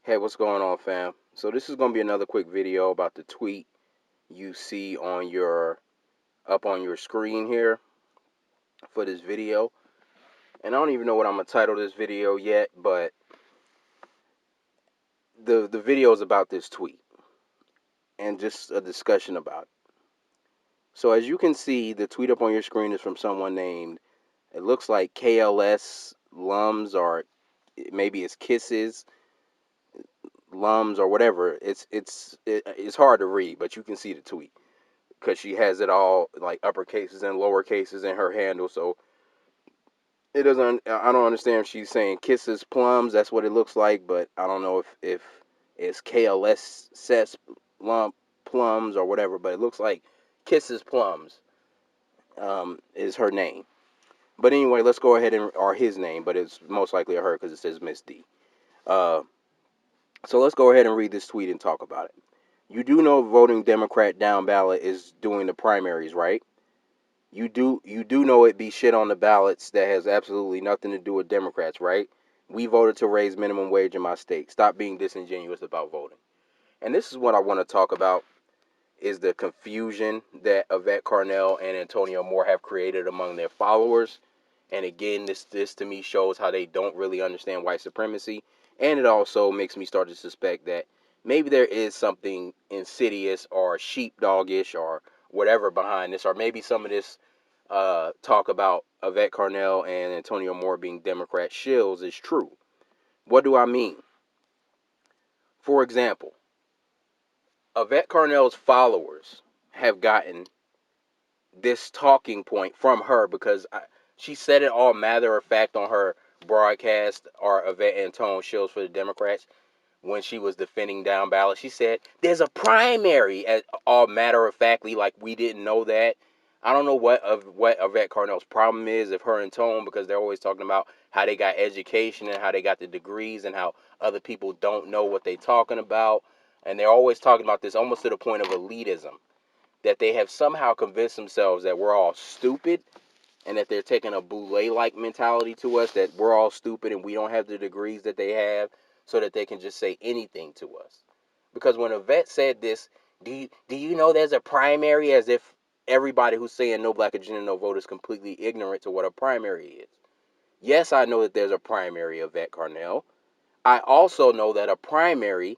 Hey, what's going on, fam? So this is going to be another quick video about the tweet you see on your up on your screen here for this video. And I don't even know what I'm going to title this video yet, but the video is about this tweet and just a discussion about it. So as you can see, the tweet up on your screen is from someone named, it looks like KLS Lums, or maybe it's Kisses Lums or whatever. It's hard to read, but you can see the tweet, because she has it all like upper cases and lower cases in her handle. So it doesn't. I don't understand if she's saying kisses plums. That's what it looks like, but I don't know if it's KLS sets lump plums or whatever. But it looks like kisses plums is her name. But anyway, let's go ahead and or his name, but it's most likely a her because it says Miss D. Uh, so let's go ahead and read this tweet and talk about it. You do know voting Democrat down ballot is doing the primaries, right? You do know it be shit on the ballots that has absolutely nothing to do with Democrats, right? We voted to raise minimum wage in my state. Stop being disingenuous about voting. And this is what I want to talk about, is the confusion that Yvette Carnell and Antonio Moore have created among their followers. And again, this to me shows how they don't really understand white supremacy. And it also makes me start to suspect that maybe there is something insidious or sheepdogish or whatever behind this, or maybe some of this talk about Yvette Carnell and Antonio Moore being Democrat shills is true. What do I mean? For example, Yvette Carnell's followers have gotten this talking point from her because she said it all matter of fact on her broadcast, or Yvette Antone shills for the Democrats, when she was defending down ballot. She said there's a primary, all matter of factly, like we didn't know that. I don't know what Yvette Carnell's problem is, if her and Tone, because they're always talking about how they got education and how they got the degrees and how other people don't know what they're talking about. And they're always talking about this almost to the point of elitism, that they have somehow convinced themselves that we're all stupid, and that they're taking a Boule-like mentality to us, that we're all stupid and we don't have the degrees that they have, so that they can just say anything to us. Because when Yvette said this, do you know there's a primary, as if everybody who's saying no black agenda, no vote is completely ignorant to what a primary is. Yes, I know that there's a primary, Yvette Carnell. I also know that a primary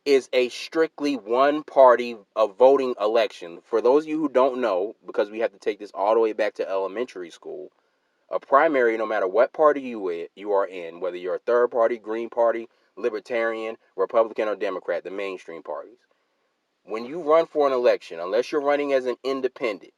is a strictly one-party voting election. For those of you who don't know, because we have to take this all the way back to elementary school, a primary, no matter what party you are in, whether you're a third party, Green Party, Libertarian, Republican, or Democrat, the mainstream parties, when you run for an election, unless you're running as an independent,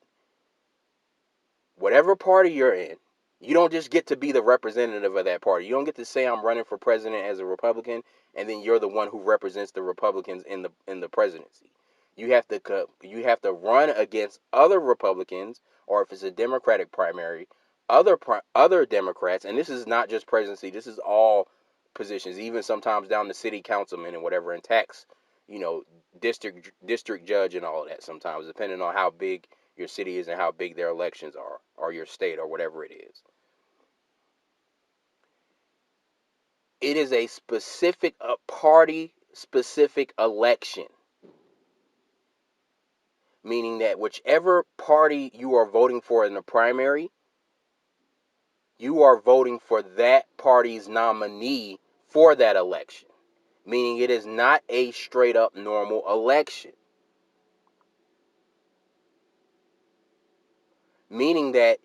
whatever party you're in, you don't just get to be the representative of that party. You don't get to say I'm running for president as a Republican, and then you're the one who represents the Republicans in the presidency. You have to run against other Republicans, or if it's a Democratic primary, other Democrats. And this is not just presidency. This is all positions, even sometimes down to city councilman and whatever, and tax, district judge and all of that. Sometimes, depending on how big your city is and how big their elections are, or your state, or whatever it is. It is a specific, party-specific election, meaning that whichever party you are voting for in the primary, you are voting for that party's nominee for that election, meaning it is not a straight-up normal election. Meaning that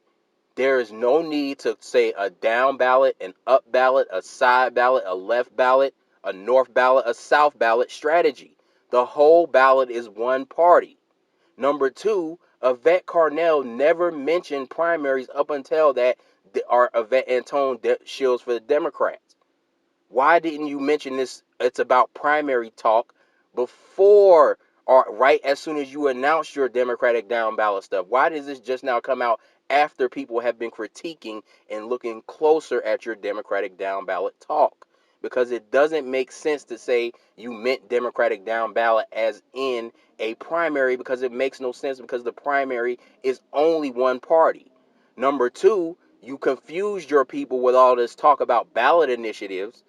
there is no need to say a down ballot, an up ballot, a side ballot, a left ballot, a north ballot, a south ballot strategy. The whole ballot is one party. Number two, Yvette Carnell never mentioned primaries up until that are Yvette Antone shills for the Democrats. Why didn't you mention this? It's about primary talk before, or right as soon as you announced your Democratic down ballot stuff. Why does this just now come out after people have been critiquing and looking closer at your Democratic down ballot talk? Because it doesn't make sense to say you meant Democratic down ballot as in a primary, because it makes no sense, because the primary is only one party. Number two, you confused your people with all this talk about ballot initiatives,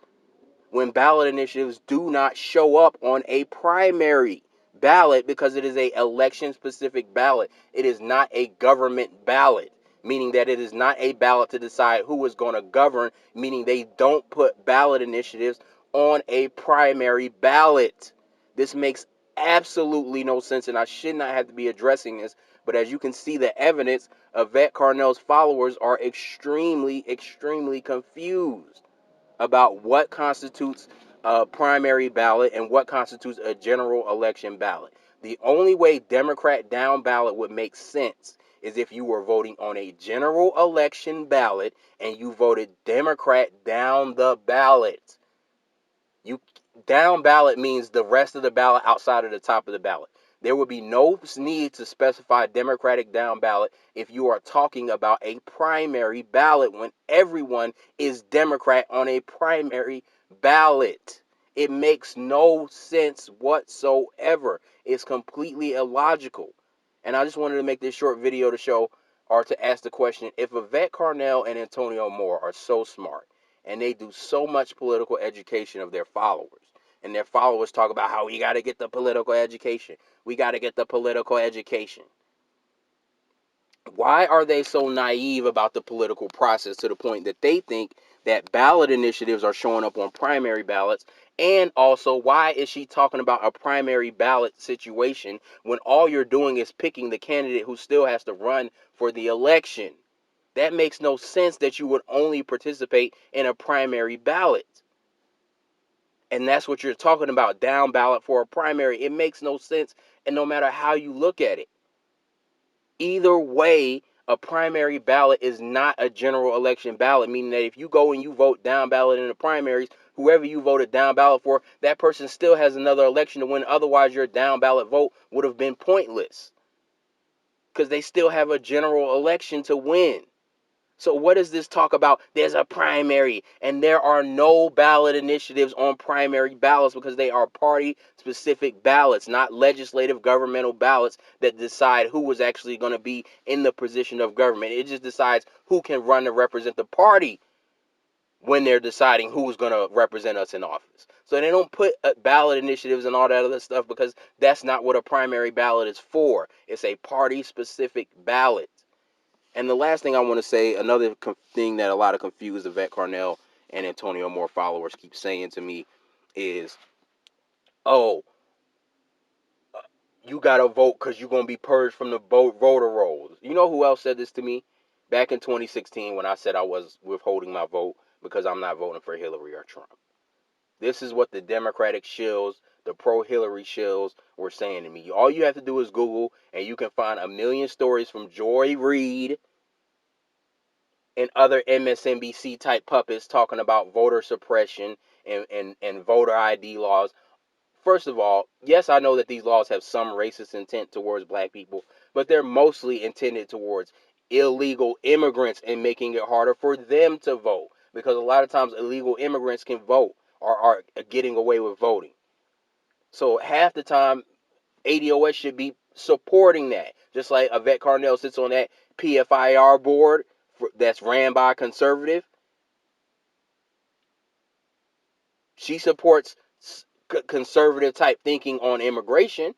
when ballot initiatives do not show up on a primary ballot because it is a election-specific ballot. It is not a government ballot, meaning that it is not a ballot to decide who is going to govern, meaning they don't put ballot initiatives on a primary ballot. This makes absolutely no sense, and I should not have to be addressing this, but as you can see, the evidence, Yvette Carnell's followers are extremely, extremely confused about what constitutes a primary ballot and what constitutes a general election ballot. The only way Democrat down ballot would make sense is if you were voting on a general election ballot and you voted Democrat down the ballot. You down ballot means the rest of the ballot outside of the top of the ballot. There would be no need to specify Democratic down ballot if you are talking about a primary ballot when everyone is Democrat on a primary ballot. It makes no sense whatsoever. It's completely illogical. And I just wanted to make this short video to show or to ask the question, if Yvette Carnell and Antonio Moore are so smart and they do so much political education of their followers, and their followers talk about how we got to get the political education. We got to get the political education. Why are they so naive about the political process to the point that they think that ballot initiatives are showing up on primary ballots? And also, why is she talking about a primary ballot situation when all you're doing is picking the candidate who still has to run for the election? That makes no sense that you would only participate in a primary ballot. And that's what you're talking about, down ballot for a primary. It makes no sense, and no matter how you look at it. Either way, a primary ballot is not a general election ballot, meaning that if you go and you vote down ballot in the primaries, whoever you voted down ballot for, that person still has another election to win. Otherwise, your down ballot vote would have been pointless because they still have a general election to win. So what does this talk about? There's a primary, and there are no ballot initiatives on primary ballots because they are party-specific ballots, not legislative governmental ballots that decide who is actually going to be in the position of government. It just decides who can run to represent the party when they're deciding who's going to represent us in office. So they don't put ballot initiatives and all that other stuff because that's not what a primary ballot is for. It's a party-specific ballot. And the last thing I want to say, another thing that a lot of confused Yvette Carnell and Antonio Moore followers keep saying to me is, oh, you got to vote because you're going to be purged from the voter rolls. You know who else said this to me? Back in 2016 when I said I was withholding my vote because I'm not voting for Hillary or Trump. This is what the Democratic shills, the pro-Hillary shills were saying to me. All you have to do is Google, and you can find a million stories from Joy Reid and other MSNBC type puppets talking about voter suppression and voter ID laws. First of all, yes, I know that these laws have some racist intent towards black people, but they're mostly intended towards illegal immigrants and making it harder for them to vote. Because a lot of times illegal immigrants can vote or are getting away with voting. So half the time, ADOS should be supporting that. Just like Yvette Carnell sits on that PFIR board that's ran by a conservative. She supports conservative type thinking on immigration.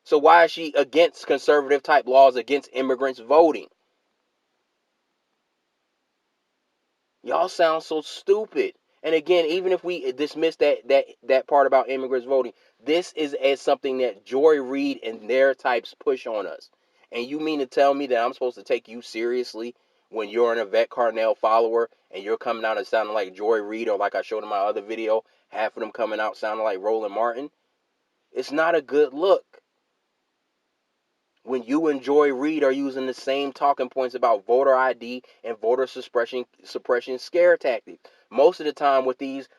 So why is she against conservative type laws against immigrants voting? Y'all sound so stupid. And again, even if we dismiss that part about immigrants voting, this is as something that Joy Reid and their types push on us. And you mean to tell me that I'm supposed to take you seriously when you're an Yvette Carnell follower and you're coming out and sounding like Joy Reid, or like I showed in my other video, half of them coming out sounding like Roland Martin? It's not a good look. When you and Joy Reid are using the same talking points about voter ID and voter suppression scare tactics. Most of the time with these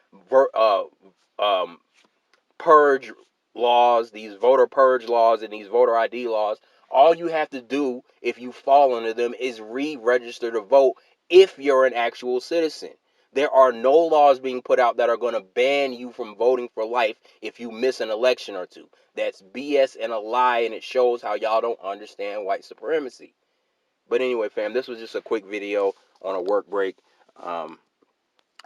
purge laws, these voter purge laws and these voter ID laws, all you have to do if you fall under them is re-register to vote if you're an actual citizen. There are no laws being put out that are going to ban you from voting for life if you miss an election or two. That's BS and a lie, and it shows how y'all don't understand white supremacy. But anyway, fam, this was just a quick video on a work break.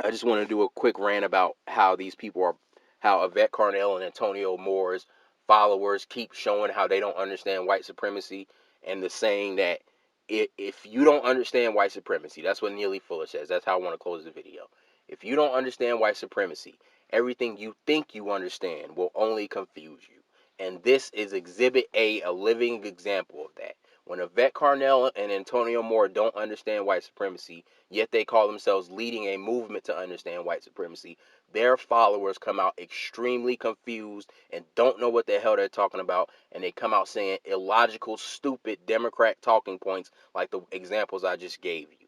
I just want to do a quick rant about how these people are, how Yvette Carnell and Antonio Moore's followers keep showing how they don't understand white supremacy, and the saying that if you don't understand white supremacy, that's what Neely Fuller says. That's how I want to close the video. If you don't understand white supremacy, everything you think you understand will only confuse you. And this is Exhibit A living example of that. When Yvette Carnell and Antonio Moore don't understand white supremacy, yet they call themselves leading a movement to understand white supremacy, their followers come out extremely confused and don't know what the hell they're talking about, and they come out saying illogical, stupid Democrat talking points like the examples I just gave you.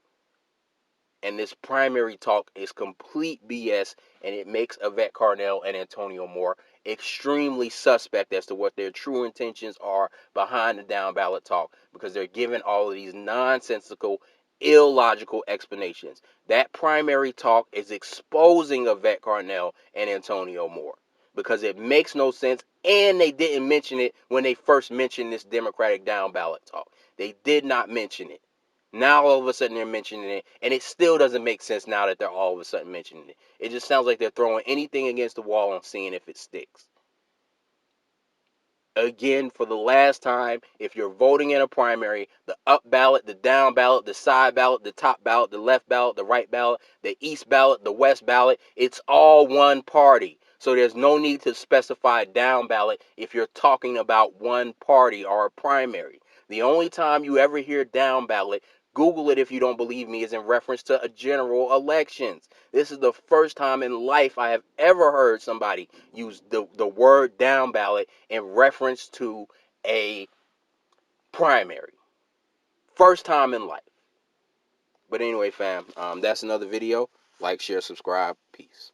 And this primary talk is complete BS, and it makes Yvette Carnell and Antonio Moore extremely suspect as to what their true intentions are behind the down ballot talk, because they're giving all of these nonsensical, illogical explanations. That primary talk is exposing Yvette Carnell and Antonio Moore because it makes no sense, and they didn't mention it when they first mentioned this Democratic down ballot talk. They did not mention it. Now all of a sudden they're mentioning it, and it still doesn't make sense now that they're all of a sudden mentioning it. It just sounds like they're throwing anything against the wall and seeing if it sticks. Again, for the last time, if you're voting in a primary, the up ballot, the down ballot, the side ballot, the top ballot, the left ballot, the right ballot, the east ballot, the west ballot, it's all one party. So there's no need to specify down ballot if you're talking about one party or a primary. The only time you ever hear down ballot, Google it if you don't believe me, is in reference to a general elections. This is the first time in life I have ever heard somebody use the word down ballot in reference to a primary. First time in life. But anyway, fam, that's another video. Like, share, subscribe. Peace.